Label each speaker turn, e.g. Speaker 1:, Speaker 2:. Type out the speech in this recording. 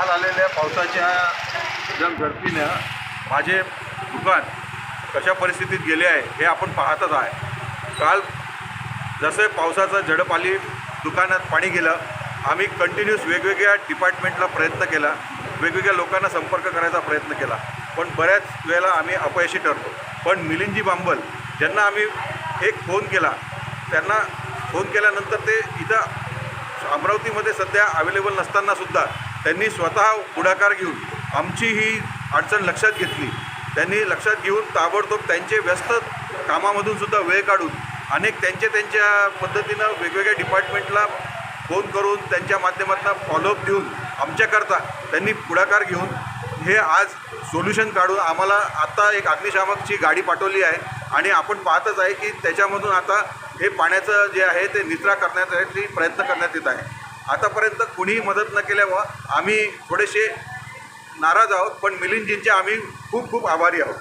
Speaker 1: काल आलेल्या पावसाच्या झडपीनं माझे दुकान कशा परिस्थितीत गेले आहे हे आपण पाहतच आहे। काल जसे पावसाचं झडप आली, दुकानात पाणी गेलं, आम्ही कंटिन्यूस वेगवेगळ्या डिपार्टमेंटला प्रयत्न केला, वेगवेगळ्या लोकांना संपर्क करायचा प्रयत्न केला, पण बऱ्याच वेळेला आम्ही अपयशी ठरतो। पण मिलिंदजी बांबल ज्यांना आम्ही एक फोन केला, त्यांना फोन केल्यानंतर ते इथं अमरावतीमध्ये सध्या अवेलेबल नसतानासुद्धा त्यांनी स्वतः पुढाकार घेऊन आमची ही अडचण लक्षात घेतली। त्यांनी लक्षात घेऊन ताबडतोब त्यांचे व्यस्त कामामधूनसुद्धा वेळ काढून त्यांच्या पद्धतीनं वेगवेगळ्या डिपार्टमेंटला फोन करून त्यांच्या माध्यमातून फॉलोअप देऊन आमच्याकरता त्यांनी पुढाकार घेऊन हे आज सोल्युशन काढून आम्हाला आता एक अग्निशामकची गाडी पाठवली आहे आणि आपण पाहतच आहे की त्याच्यामधून आता हे पाण्याचं जे आहे ते निचरा करण्यासाठी प्रयत्न करण्यात येत आहे। आतापर्यंत कुणीही मदत न केल्यामुळं आम्ही थोडेसे नाराज आहोत, पण मिलिंदजींचे आम्ही खूप खूप आभारी आहोत।